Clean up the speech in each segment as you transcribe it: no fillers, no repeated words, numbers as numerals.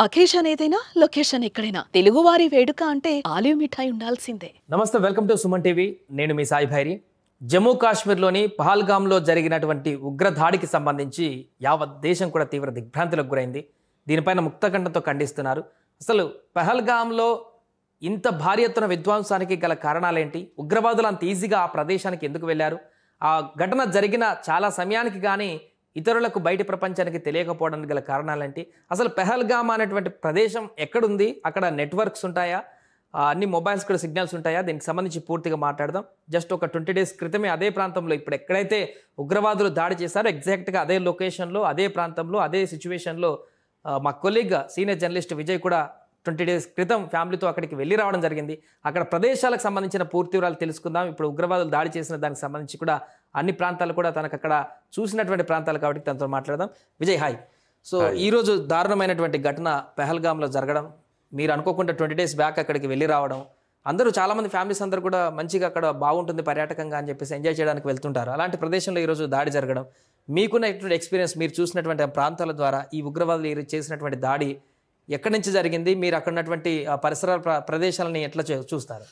Occasion ఏదైనా location ఎక్కడైనా తెలుగువారి వేడుక అంటే ఆలివ్ మిఠాయి ఉండాల్సిందే. నమస్తే, వెల్కమ్ టు సుమన్ టీవీ. నేను మీ సాయి భైరి. జమ్మూ కాశ్మీర్లోని పహల్గామ్లో జరిగినటువంటి ఉగ్రదాడికి సంబంధించి యావత్ దేశం కూడా తీవ్ర దిగ్భ్రాంతులకు గురైంది. దీనిపైన ముక్తకంఠంతో ఖండిస్తున్నారు. అసలు పహల్గామ్లో ఇంత భారీ ఎత్తున విధ్వంసానికి గల కారణాలేంటి? ఉగ్రవాదులు అంత ఈజీగా ఆ ప్రదేశానికి ఎందుకు వెళ్ళారు? ఆ ఘటన జరిగిన చాలా సమయానికి కానీ ఇతరులకు బయట ప్రపంచానికి తెలియకపోవడానికి గల కారణాలేంటి? అసలు పహల్గామ్ అనేటువంటి ప్రదేశం ఎక్కడుంది? అక్కడ నెట్వర్క్స్ ఉంటాయా? అన్ని మొబైల్స్ కూడా సిగ్నల్స్ ఉంటాయా? దీనికి సంబంధించి పూర్తిగా మాట్లాడదాం. జస్ట్ ఒక 20 days క్రితమే అదే ప్రాంతంలో ఇప్పుడు ఎక్కడైతే ఉగ్రవాదులు దాడి చేశారో ఎగ్జాక్ట్గా అదే లొకేషన్లో, అదే ప్రాంతంలో, అదే సిచ్యువేషన్లో మా కొలీగ్ సీనియర్ జర్నలిస్ట్ విజయ్ కూడా 20 days క్రితం ఫ్యామిలీతో అక్కడికి వెళ్ళి రావడం జరిగింది. అక్కడ ప్రదేశాలకు సంబంధించిన పూర్తి వివరాలు తెలుసుకుందాం. ఇప్పుడు ఉగ్రవాదులు దాడి చేసిన దానికి సంబంధించి కూడా అన్ని ప్రాంతాలు కూడా తనకు అక్కడ చూసినటువంటి ప్రాంతాలు కాబట్టి తనతో మాట్లాడదాం. విజయ్, హాయ్. సో ఈరోజు దారుణమైనటువంటి ఘటన పహల్గామ్లో జరగడం, మీరు అనుకోకుండా 20 days బ్యాక్ అక్కడికి వెళ్ళి రావడం, అందరూ చాలామంది ఫ్యామిలీస్ అందరూ కూడా మంచిగా అక్కడ బాగుంటుంది పర్యాటకంగా అని చెప్పేసి ఎంజాయ్ చేయడానికి వెళ్తుంటారు. అలాంటి ప్రదేశంలో ఈరోజు దాడి జరగడం, మీకున్నటువంటి ఎక్స్పీరియన్స్, మీరు చూసినటువంటి ప్రాంతాల ద్వారా ఈ ఉగ్రవాదులు చేసినటువంటి దాడి ఎక్కడి నుంచి జరిగింది? మీరు అక్కడ ఉన్నటువంటి పరిసర ప్రదేశాలని ఎట్లా చూస్తారు?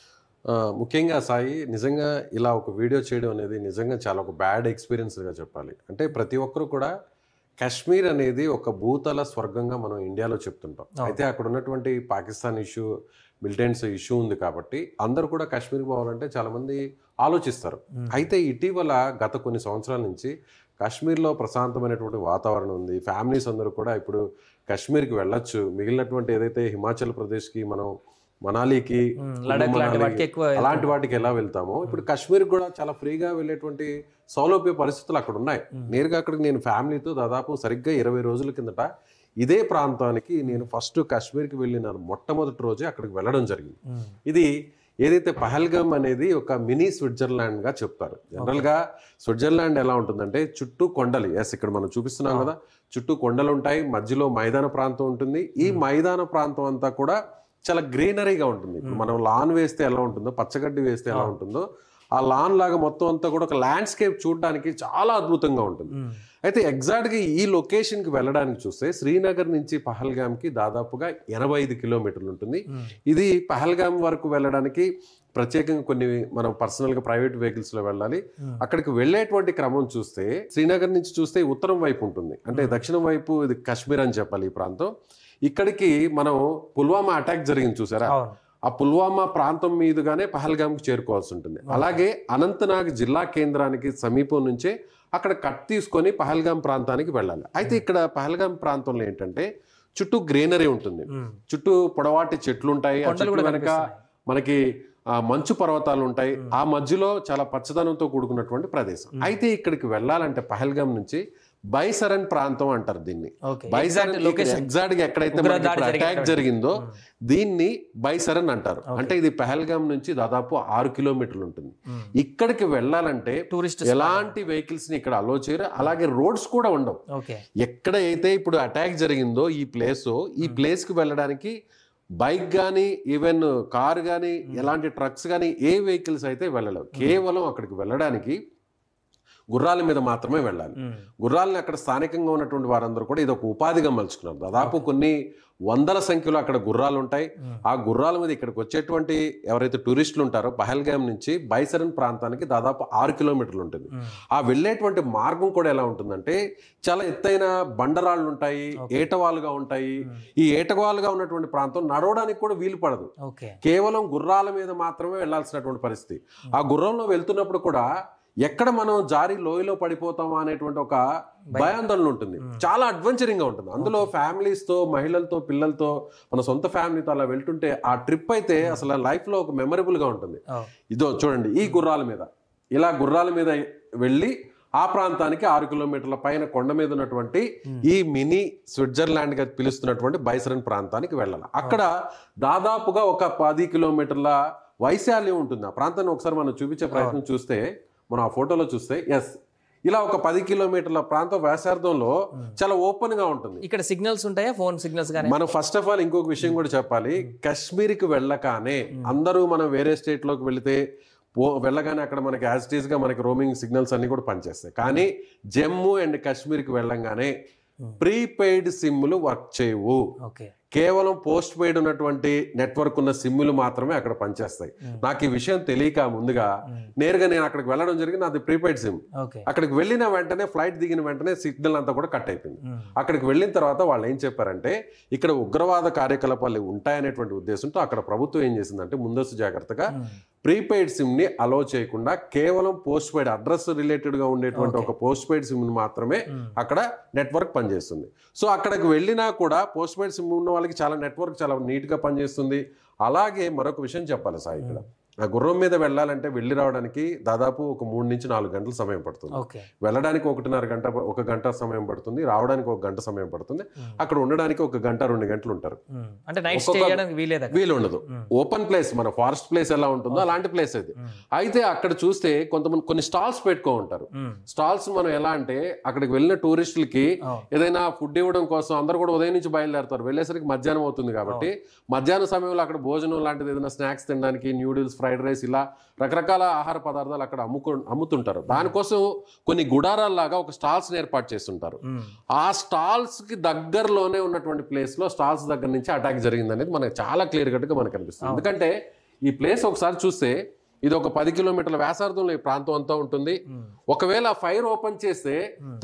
ముఖ్యంగా సాయి, నిజంగా ఇలా ఒక వీడియో చేయడం అనేది నిజంగా చాలా ఒక బ్యాడ్ ఎక్స్పీరియన్స్గా చెప్పాలి. అంటే ప్రతి ఒక్కరు కూడా కాశ్మీర్ అనేది ఒక భూతల స్వర్గంగా మనం ఇండియాలో చెప్తుంటాం. అయితే అక్కడ ఉన్నటువంటి పాకిస్తాన్ ఇష్యూ, మిలిటెంట్స్ ఇష్యూ ఉంది కాబట్టి అందరూ కూడా కాశ్మీర్కి పోవాలంటే చాలామంది ఆలోచిస్తారు. అయితే ఇటీవల గత కొన్ని సంవత్సరాల నుంచి కాశ్మీర్లో ప్రశాంతమైనటువంటి వాతావరణం ఉంది. ఫ్యామిలీస్ అందరూ కూడా ఇప్పుడు కాశ్మీర్కి వెళ్ళొచ్చు. మిగిలినటువంటి ఏదైతే హిమాచల్ ప్రదేశ్కి, మనం మనాలికి, అలాంటి వాటికి ఎలా వెళ్తామో ఇప్పుడు కాశ్మీర్కి కూడా చాలా ఫ్రీగా వెళ్ళేటువంటి సౌలభ్య పరిస్థితులు అక్కడ ఉన్నాయి. నేరుగా అక్కడికి నేను ఫ్యామిలీతో దాదాపు సరిగ్గా 20 రోజుల కిందట ఇదే ప్రాంతానికి నేను ఫస్ట్ కాశ్మీర్కి వెళ్ళిన మొట్టమొదటి రోజే అక్కడికి వెళ్ళడం జరిగింది. ఇది ఏదైతే పహల్గామ్ అనేది ఒక మినీ స్విట్జర్లాండ్గా చెప్తారు. జనరల్గా స్విట్జర్లాండ్ ఎలా ఉంటుందంటే చుట్టూ కొండలు, ఇక్కడ మనం చూపిస్తున్నాం కదా, చుట్టూ కొండలు ఉంటాయి, మధ్యలో మైదాన ప్రాంతం ఉంటుంది. ఈ మైదాన ప్రాంతం అంతా కూడా చాలా గ్రీనరీగా ఉంటుంది. ఇప్పుడు మనం లాన్ వేస్తే ఎలా ఉంటుందో, పచ్చగడ్డి వేస్తే ఎలా ఉంటుందో, ఆ లాన్ లాగా మొత్తం అంతా కూడా ఒక ల్యాండ్స్కేప్ చూడడానికి చాలా అద్భుతంగా ఉంటుంది. అయితే ఎగ్జాక్ట్గా ఈ లొకేషన్కి వెళ్ళడానికి చూస్తే శ్రీనగర్ నుంచి పహల్గామ్కి దాదాపుగా 85 కిలోమీటర్లు ఉంటుంది. ఇది పహల్గామ్ వరకు వెళ్ళడానికి ప్రత్యేకంగా కొన్ని మనం పర్సనల్గా ప్రైవేట్ వెహికల్స్లో వెళ్ళాలి. అక్కడికి వెళ్ళేటువంటి క్రమం చూస్తే శ్రీనగర్ నుంచి చూస్తే ఉత్తరం వైపు ఉంటుంది, అంటే దక్షిణం వైపు ఇది కాశ్మీర్ అని చెప్పాలి ఈ ప్రాంతం. ఇక్కడికి మనం పుల్వామా అటాక్ జరిగింది చూసారా, ఆ పుల్వామా ప్రాంతం మీదుగానే పహల్గామ్కి చేరుకోవాల్సి ఉంటుంది. అలాగే అనంతనాగ్ జిల్లా కేంద్రానికి సమీపం నుంచే అక్కడ కట్ తీసుకొని పహల్గామ్ ప్రాంతానికి వెళ్ళాలి. అయితే ఇక్కడ పహల్గామ్ ప్రాంతంలో ఏంటంటే చుట్టూ గ్రీనరీ ఉంటుంది, చుట్టూ పొడవాటి చెట్లు ఉంటాయి, ఆ చెట్లు వెనక మనకి మంచు పర్వతాలు ఉంటాయి, ఆ మధ్యలో చాలా పచ్చదనంతో కూడుకున్నటువంటి ప్రదేశం. అయితే ఇక్కడికి వెళ్ళాలంటే పహల్గామ్ నుంచి బైసరన్ ప్రాంతం అంటారు దీన్ని. బైసరన్ ఎగ్జాక్ట్ గా ఎక్కడైతే అటాక్ జరిగిందో దీన్ని బైసరన్ అంటారు. అంటే ఇది పహల్గామ్ నుంచి దాదాపు 6 కిలోమీటర్లు ఉంటుంది. ఇక్కడికి వెళ్ళాలంటే ఎలాంటి వెహికల్స్ ని ఇక్కడ అలో చేయరు, అలాగే రోడ్స్ కూడా ఉండవు. ఎక్కడైతే ఇప్పుడు అటాక్ జరిగిందో ఈ ప్లేస్ కి వెళ్ళడానికి బైక్ కానీ, ఈవెన్ కార్ కానీ, ఎలాంటి ట్రక్స్ కానీ, ఏ వెహికల్స్ అయితే వెళ్ళలేవు. కేవలం అక్కడికి వెళ్ళడానికి గుర్రాల మీద మాత్రమే వెళ్ళాలి. గుర్రాలని అక్కడ స్థానికంగా ఉన్నటువంటి వారందరూ కూడా ఇది ఒక ఉపాధిగా మలుచుకున్నారు. దాదాపు కొన్ని వందల సంఖ్యలో అక్కడ గుర్రాలు ఉంటాయి. ఆ గుర్రాల మీద ఇక్కడికి వచ్చేటువంటి ఎవరైతే టూరిస్టులు ఉంటారో పహల్గామ్ నుంచి బైసరన్ ప్రాంతానికి దాదాపు 6 కిలోమీటర్లు ఉంటుంది. ఆ వెళ్ళేటువంటి మార్గం కూడా ఎలా ఉంటుందంటే చాలా ఎత్తైన బండరాళ్ళు ఉంటాయి, ఏటవాలుగా ఉంటాయి. ఈ ఏటవాలుగా ఉన్నటువంటి ప్రాంతం నడవడానికి కూడా వీలు పడదు. కేవలం గుర్రాల మీద మాత్రమే వెళ్లాల్సినటువంటి పరిస్థితి. ఆ గుర్రంలో వెళ్తున్నప్పుడు కూడా ఎక్కడ మనం జారి లోయలో పడిపోతామా అనేటువంటి ఒక భయాందోళన ఉంటుంది. చాలా అడ్వెంచరింగ్ గా ఉంటుంది. అందులో ఫ్యామిలీస్ తో, మహిళలతో, పిల్లలతో, మన సొంత ఫ్యామిలీతో అలా వెళ్తుంటే ఆ ట్రిప్ అయితే అసలు లైఫ్ లో ఒక మెమరబుల్ గా ఉంటుంది. ఇదో చూడండి, ఈ గుర్రాల మీద ఇలా గుర్రాల మీద వెళ్ళి ఆ ప్రాంతానికి 6 కిలోమీటర్ల పైన కొండ మీద ఉన్నటువంటి ఈ మినీ స్విట్జర్లాండ్ గా పిలుస్తున్నటువంటి బైసరన్ ప్రాంతానికి వెళ్ళాలి. అక్కడ దాదాపుగా ఒక 10 కిలోమీటర్ల వైశాల్యం ఉంటుంది. ఆ ప్రాంతాన్ని ఒకసారి మనం చూపించే ప్రయత్నం చూస్తే, మనం ఆ ఫోటోలో చూస్తే ఇలా ఒక 10 కిలోమీటర్ల ప్రాంతం వ్యాసార్థంలో చాలా ఓపెన్ గా ఉంటుంది. ఇక్కడ సిగ్నల్స్ ఉంటాయా, ఫోన్ సిగ్నల్స్ గానీ? మనం ఫస్ట్ ఆఫ్ ఆల్ ఇంకొక విషయం కూడా చెప్పాలి. కాశ్మీర్కి వెళ్ళగానే అందరూ మనం వేరే స్టేట్ లోకి వెళితే వెళ్ళగానే అక్కడ మనకి యాజ్ ఇట్ ఈస్ గా మనకి రోమింగ్ సిగ్నల్స్ అన్ని కూడా పనిచేస్తాయి. కానీ జమ్మూ అండ్ కాశ్మీర్కి వెళ్ళంగానే ప్రీపెయిడ్ సిమ్లు వర్క్ చేయవు. కేవలం పోస్ట్ పెయిడ్ ఉన్నటువంటి నెట్వర్క్ ఉన్న సిమ్లు మాత్రమే అక్కడ పనిచేస్తాయి. నాకు ఈ విషయం తెలియక ముందుగా నేరుగా నేను అక్కడికి వెళ్ళడం జరిగింది. అది ప్రీపెయిడ్ సిమ్. అక్కడికి వెళ్ళిన వెంటనే ఫ్లైట్ దిగిన వెంటనే సిగ్నల్ అంతా కూడా కట్ అయిపోయింది. అక్కడికి వెళ్ళిన తర్వాత వాళ్ళు ఏం చెప్పారంటే ఇక్కడ ఉగ్రవాద కార్యకలాపాలు ఉంటాయనేటువంటి ఉద్దేశంతో అక్కడ ప్రభుత్వం ఏం చేసిందంటే ముందస్తు జాగ్రత్తగా ప్రీపెయిడ్ సిమ్ ని అలో చేయకుండా కేవలం పోస్ట్ పెయిడ్ అడ్రస్ రిలేటెడ్ గా ఉండేటువంటి ఒక పోస్ట్ పెయిడ్ సిమ్ మాత్రమే అక్కడ నెట్వర్క్ పనిచేస్తుంది. సో అక్కడికి వెళ్ళినా కూడా పోస్ట్ పెయిడ్ సిమ్ ఉన్న వాళ్ళకి చాలా నెట్వర్క్ చాలా నీట్ గా పనిచేస్తుంది. అలాగే మరొక విషయం చెప్పాలి సార్, ఇక్కడ ఆ గుర్రం మీద వెళ్ళాలంటే వెళ్ళి రావడానికి దాదాపు ఒక 3 నుంచి 4 గంటల సమయం పడుతుంది. వెళ్ళడానికి 1 గంట సమయం పడుతుంది, రావడానికి 1 గంట సమయం పడుతుంది, అక్కడ ఉండడానికి 1 గంట 2 గంటలు ఉంటారు. వీలు ఉండదు. ఓపెన్ ప్లేస్, మన ఫారెస్ట్ ప్లేస్ ఎలా ఉంటుందో అలాంటి ప్లేస్ అది. అయితే అక్కడ చూస్తే కొంతమంది కొన్ని స్టాల్స్ పెట్టుకో ఉంటారు. స్టాల్స్ మనం ఎలా అంటే అక్కడికి వెళ్ళిన టూరిస్టులకి ఏదైనా ఫుడ్ ఇవ్వడం కోసం అందరు కూడా ఉదయం నుంచి బయలుదేరుతారు. వెళ్ళేసరికి మధ్యాహ్నం అవుతుంది కాబట్టి మధ్యాహ్నం సమయంలో అక్కడ భోజనం లాంటిది ఏదైనా స్నాక్స్ తినడానికి న్యూడిల్స్, ఫ్రైడ్ రైస్ ఇలా రకరకాల ఆహార పదార్థాలు అక్కడ అమ్ముతుంటారు. దానికోసం కొన్ని గుడారాల్లాగా ఒక స్టాల్స్ ఏర్పాటు చేస్తుంటారు. ఆ స్టాల్స్ కి దగ్గరలోనే ఉన్నటువంటి ప్లేస్ లో స్టాల్స్ దగ్గర నుంచి అటాక్ జరిగింది అనేది మనకు చాలా క్లియర్ కట్ గా మనకు అనిపిస్తుంది. ఎందుకంటే ఈ ప్లేస్ ఒకసారి చూస్తే ఇది ఒక 10 కిలోమీటర్ల వ్యాసార్థంలో ఈ ప్రాంతం అంతా ఉంటుంది. ఒకవేళ ఫైర్ ఓపెన్ చేస్తే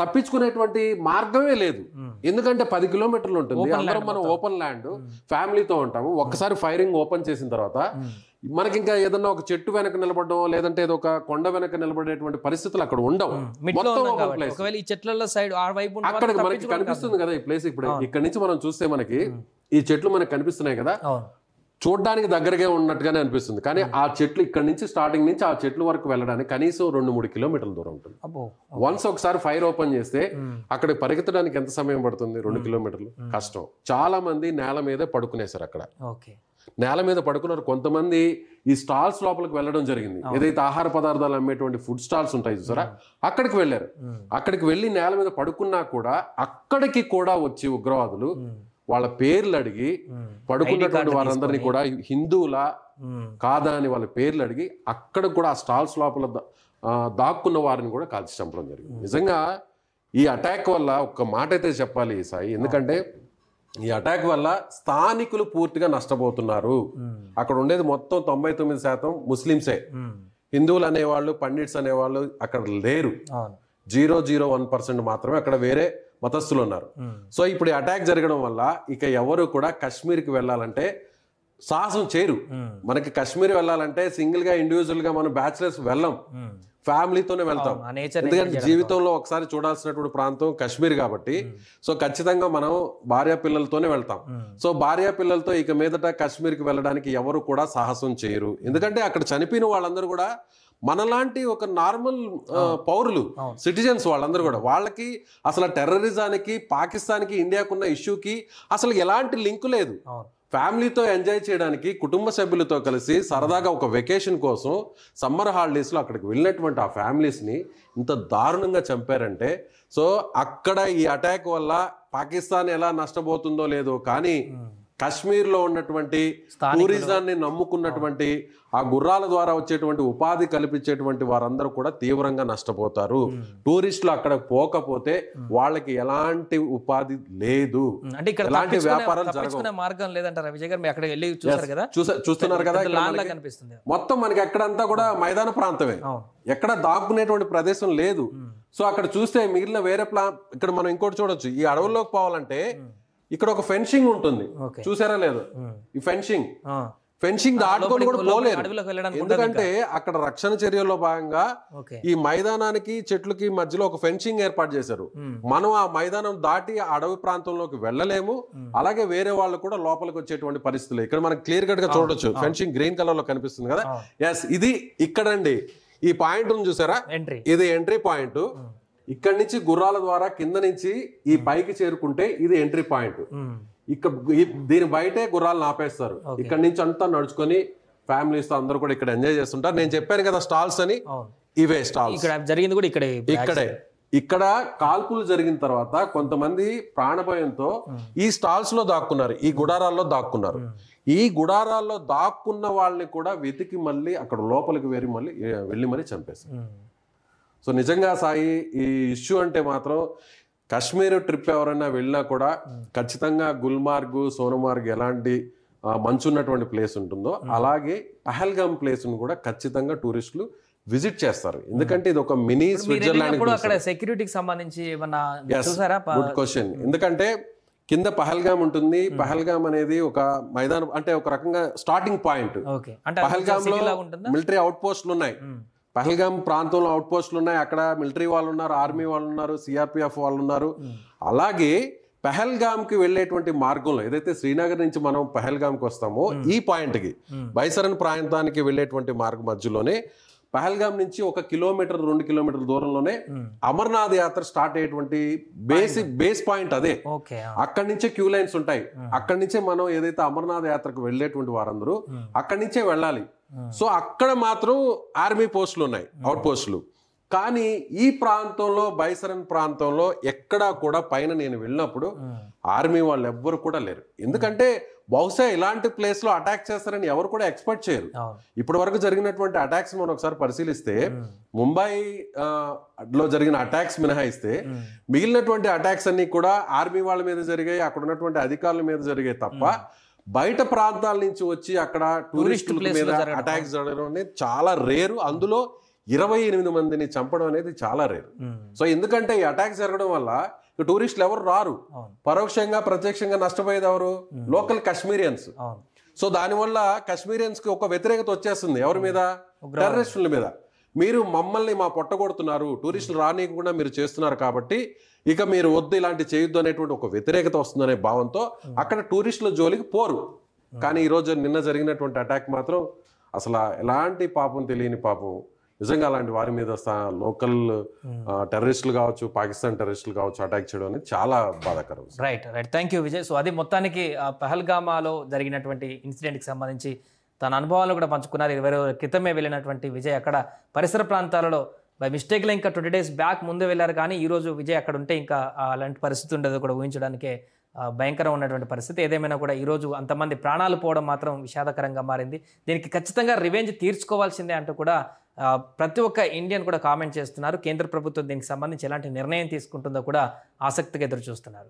తప్పించుకునేటువంటి మార్గమే లేదు. ఎందుకంటే 10 కిలోమీటర్లు ఉంటుంది. అందరం మనం ఓపెన్ ల్యాండ్ ఫ్యామిలీతో ఉంటాము. ఒక్కసారి ఫైరింగ్ ఓపెన్ చేసిన తర్వాత మనకి ఇంకా ఏదన్నా ఒక చెట్టు వెనక నిలబడడం లేదంటే ఏదో ఒక కొండ వెనక నిలబడేటువంటి పరిస్థితులు అక్కడ ఉండవు. అక్కడికి మనకి కనిపిస్తుంది కదా ఈ ప్లేస్. ఇప్పుడు ఇక్కడ నుంచి మనం చూస్తే మనకి ఈ చెట్లు మనకు కనిపిస్తున్నాయి కదా, చూడడానికి దగ్గరగా ఉన్నట్టుగానే అనిపిస్తుంది. కానీ ఆ చెట్లు ఇక్కడ నుంచి స్టార్టింగ్ నుంచి ఆ చెట్ల వరకు వెళ్ళడానికి కనీసం 2-3 కిలోమీటర్ల దూరం ఉంటుంది. వన్స్ ఒకసారి ఫైర్ ఓపెన్ చేస్తే అక్కడ పరిగెత్తడానికి ఎంత సమయం పడుతుంది? 2 కిలోమీటర్లు కష్టం. చాలా మంది నేల మీద పడుకునేశారు. అక్కడ నేల మీద పడుకున్నారు. కొంతమంది ఈ స్టాల్స్ లోపలికి వెళ్ళడం జరిగింది. ఏదైతే ఆహార పదార్థాలు అమ్మేటువంటి ఫుడ్ స్టాల్స్ ఉంటాయి చూసారా, అక్కడికి వెళ్ళారు. అక్కడికి వెళ్ళి నేల మీద పడుకున్నా కూడా అక్కడికి కూడా వచ్చి ఉగ్రవాదులు వాళ్ళ పేర్లు అడిగి పడుకున్నటువంటి వారందరినీ కూడా హిందువులా కాదా అని వాళ్ళ పేర్లు అడిగి అక్కడ కూడా ఆ స్టాల్స్ లోపల దాక్కున్న వారిని కూడా కాల్చి చంపడం జరిగింది. నిజంగా ఈ అటాక్ వల్ల ఒక్క మాట అయితే చెప్పాలి సాయి, ఎందుకంటే ఈ అటాక్ వల్ల స్థానికులు పూర్తిగా నష్టపోతున్నారు. అక్కడ ఉండేది మొత్తం 99% ముస్లింసే. హిందువులు అనేవాళ్ళు, పండిట్స్ అనేవాళ్ళు అక్కడ లేరు. 0.01% మాత్రమే అక్కడ వేరే మతస్థులు ఉన్నారు. సో ఇప్పుడు అటాక్ జరగడం వల్ల ఇక ఎవరు కూడా కాశ్మీర్కి వెళ్ళాలంటే సాహసం చేయరు. మనకి కాశ్మీర్ వెళ్ళాలంటే సింగిల్ గా ఇండివిజువల్ గా మనం బ్యాచిలర్స్ వెళ్ళం, ఫ్యామిలీతోనే వెళ్తాం. ఎందుకంటే జీవితంలో ఒకసారి చూడాల్సినటువంటి ప్రాంతం కాశ్మీర్ కాబట్టి సో ఖచ్చితంగా మనం భార్య పిల్లలతోనే వెళ్తాం. సో భార్య పిల్లలతో ఇక మీదట కాశ్మీర్కి వెళ్ళడానికి ఎవరు కూడా సాహసం చేయరు. ఎందుకంటే అక్కడ చనిపోయిన వాళ్ళందరూ కూడా మనలాంటి ఒక నార్మల్ పౌరులు, సిటిజన్స్. వాళ్ళందరూ కూడా వాళ్ళకి అసలు టెర్రరిజానికి, పాకిస్తాన్కి, ఇండియాకున్న ఇష్యూకి అసలు ఎలాంటి లింక్ లేదు. ఫ్యామిలీతో ఎంజాయ్ చేయడానికి కుటుంబ సభ్యులతో కలిసి సరదాగా ఒక వెకేషన్ కోసం సమ్మర్ హాలిడేస్లో అక్కడికి వెళ్ళినటువంటి ఆ ఫ్యామిలీస్ని ఇంత దారుణంగా చంపారంటే సో అక్కడ ఈ అటాక్ వల్ల పాకిస్తాన్ ఎలా నష్టపోతుందో లేదో కానీ కాశ్మీర్లో ఉన్నటువంటి టూరిజాన్ని నమ్ముకున్నటువంటి ఆ గుర్రాల ద్వారా వచ్చేటువంటి ఉపాధి కల్పించేటువంటి వారందరూ కూడా తీవ్రంగా నష్టపోతారు. టూరిస్టులు అక్కడ పోకపోతే వాళ్ళకి ఎలాంటి ఉపాధి లేదు, ఎలాంటి వ్యాపారాలు జరగవు. మార్గం లేదంటారా విజయ్ గారు? అక్కడ వెళ్ళి చూసారు కదా, చూస్తున్నారు కదా, మొత్తం మనకి ఎక్కడంతా కూడా మైదాన ప్రాంతమే, ఎక్కడ దాక్కునేటువంటి ప్రదేశం లేదు. సో అక్కడ చూస్తే మిగిలిన వేరే ఇక్కడ మనం ఇంకోటి చూడొచ్చు. ఈ అడవుల్లోకి పోవాలంటే ఇక్కడ ఒక ఫెన్సింగ్ ఉంటుంది, చూసారా లేదు? ఈ ఫెన్సింగ్ దాటుకొని కూడా పోలేరు. ఎందుకంటే అక్కడ రక్షణ చర్యల్లో భాగంగా ఈ మైదానానికి చెట్లకి మధ్యలో ఒక ఫెన్సింగ్ ఏర్పాటు చేశారు. మనం ఆ మైదానం దాటి అడవి ప్రాంతంలోకి వెళ్ళలేము, అలాగే వేరే వాళ్ళు కూడా లోపలికి వచ్చేటువంటి పరిస్థితులు ఇక్కడ మనకి క్లియర్ కట్ గా చూడొచ్చు. ఫెన్సింగ్ గ్రీన్ కలర్ లో కనిపిస్తుంది కదా. ఎస్, ఇది ఇక్కడండి ఈ పాయింట్ ఉంది చూసారా, ఇది ఎంట్రీ పాయింట్. ఇక్కడి నుంచి గుర్రాల ద్వారా కింద నుంచి ఈ పైకి చేరుకుంటే ఇది ఎంట్రీ పాయింట్. ఇక్కడ దీని బయటే గుర్రాలు ఆపేస్తారు. ఇక్కడ నుంచి అంతా నడుచుకొని ఫ్యామిలీస్ తో అందరూ కూడా ఇక్కడ ఎంజాయ్ చేస్తుంటారు. నేను చెప్పాను కదా స్టాల్స్ అని, ఇవే స్టాల్స్. జరిగింది కూడా ఇక్కడే. ఇక్కడ కాల్పులు జరిగిన తర్వాత కొంతమంది ప్రాణభయంతో ఈ స్టాల్స్ లో దాక్కున్నారు, ఈ గుడారాల్లో దాక్కున్నారు. ఈ గుడారాల్లో దాక్కున్న వాళ్ళని కూడా వెతికి మళ్ళీ అక్కడ లోపలికి వెళ్ళి మళ్ళీ చంపేశారు. సో నిజంగా సాయి ఈ ఇష్యూ అంటే మాత్రం కాశ్మీర్ ట్రిప్ ఎవరైనా వెళ్ళినా కూడా ఖచ్చితంగా గుల్మార్గ్, సోనమార్గ్ ఎలాంటి మంచు ఉన్నటువంటి ప్లేస్ ఉంటుందో అలాగే పహల్గామ్ ప్లేస్ ను కూడా ఖచ్చితంగా టూరిస్టులు విజిట్ చేస్తారు. ఎందుకంటే ఇది ఒక మినీ స్విట్జర్లాండ్. అక్కడ సెక్యూరిటీకి సంబంధించి ఏమన్నా చూసారా? Good question. ఎందుకంటే కింద పహల్గామ్ ఉంటుంది. పహల్గామ్ అనేది ఒక మైదానం, అంటే ఒక రకంగా స్టార్టింగ్ పాయింట్. పహల్గామ్ లో మిలిటరీ అవుట్ పోస్టులు ఉన్నాయి. పహల్గామ్ ప్రాంతంలో అవుట్ పోస్టులు ఉన్నాయి. అక్కడ మిలిటరీ వాళ్ళు ఉన్నారు, ఆర్మీ వాళ్ళు ఉన్నారు, సిఆర్పిఎఫ్ వాళ్ళు ఉన్నారు. అలాగే పహల్గామ్కి వెళ్ళేటువంటి మార్గంలో ఏదైతే శ్రీనగర్ నుంచి మనం పహల్గామ్కి వస్తామో ఈ పాయింట్కి బైసరన్ ప్రాంతానికి వెళ్ళేటువంటి మార్గం మధ్యలోనే పహల్గామ్ నుంచి 1 కిలోమీటర్ 2 కిలోమీటర్ల దూరంలోనే అమర్నాథ్ యాత్ర స్టార్ట్ అయ్యేటువంటి బేస్ పాయింట్ అదే. అక్కడి నుంచే క్యూ లైన్స్ ఉంటాయి. అక్కడి నుంచే మనం ఏదైతే అమర్నాథ్ యాత్రకు వెళ్ళేటువంటి వారందరూ అక్కడి నుంచే వెళ్ళాలి. సో అక్కడ మాత్రం ఆర్మీ పోస్టులు ఉన్నాయి, అవుట్ పోస్టులు. కానీ ఈ ప్రాంతంలో బైసరన్ ప్రాంతంలో ఎక్కడా కూడా పైన నేను వెళ్ళినప్పుడు ఆర్మీ వాళ్ళు ఎవ్వరు కూడా లేరు. ఎందుకంటే బహుశా ఇలాంటి ప్లేస్ లో అటాక్ చేస్తారని ఎవరు కూడా ఎక్స్పెక్ట్ చేయరు. ఇప్పటి వరకు జరిగినటువంటి అటాక్స్ మనం ఒకసారి పరిశీలిస్తే ముంబై లో జరిగిన అటాక్స్ మినహాయిస్తే మిగిలినటువంటి అటాక్స్ అన్ని కూడా ఆర్మీ వాళ్ళ మీద జరిగాయి, అక్కడ ఉన్నటువంటి అధికారుల మీద జరిగాయి తప్ప బయట ప్రాంతాల నుంచి వచ్చి అక్కడ టూరిస్టుల మీద అటాక్స్ జరగడం అనేది చాలా రేరు. అందులో 28 మందిని చంపడం అనేది చాలా రేరు. సో ఎందుకంటే ఈ అటాక్ జరగడం వల్ల టూరిస్టులు ఎవరు రారు, పరోక్షంగా ప్రత్యక్షంగా నష్టపోయేది ఎవరు? లోకల్ కాశ్మీరియన్స్. సో దానివల్ల కాశ్మీరియన్స్ కి ఒక వ్యతిరేకత వచ్చేస్తుంది. ఎవరి మీద? టెర్రరిస్టుల మీద. మీరు మమ్మల్ని మా పొట్టగొడుతున్నారు, టూరిస్టులు రానియకుండా మీరు చేస్తున్నారు కాబట్టి ఇక మీరు వద్దు, ఇలాంటి చేయొద్దు అనేటువంటి ఒక వ్యతిరేకత వస్తుందనే భావంతో అక్కడ టూరిస్టుల జోలికి పోరు. కానీ ఈరోజు నిన్న జరిగినటువంటి అటాక్ మాత్రం అసలు ఎలాంటి పాపం తెలియని పాపం. నిజంగా అలాంటి వారి మీద లోకల్ టెర్రరిస్టులు కావచ్చు, పాకిస్తాన్ టెర్రరిస్టులు కావచ్చు అటాక్ చేయడం అనేది చాలా బాధాకరం. Right. Thank you Vijay. So అది మొత్తానికి పహల్గామాలో జరిగినటువంటి ఇన్సిడెంట్కి సంబంధించి తన అనుభవాలను కూడా పంచుకున్నారు. 20 రోజుల క్రితమే వెళ్ళినటువంటి విజయ్ అక్కడ పరిసర ప్రాంతాలలో బై మిస్టేక్లో ఇంకా 20 days బ్యాక్ ముందే వెళ్ళారు. కానీ ఈరోజు విజయ్ అక్కడ ఉంటే ఇంకా అలాంటి పరిస్థితి ఉండదు కూడా ఊహించడానికే భయంకరం ఉన్నటువంటి పరిస్థితి. ఏదేమైనా కూడా ఈరోజు అంతమంది ప్రాణాలు పోవడం మాత్రం విషాదకరంగా మారింది. దీనికి ఖచ్చితంగా రివెంజ్ తీర్చుకోవాల్సిందే అంటూ కూడా ప్రతి ఒక్క ఇండియన్ కూడా కామెంట్ చేస్తున్నారు. కేంద్ర ప్రభుత్వం దీనికి సంబంధించి ఎలాంటి నిర్ణయం తీసుకుంటుందో కూడా ఆసక్తిగా ఎదురు చూస్తున్నారు.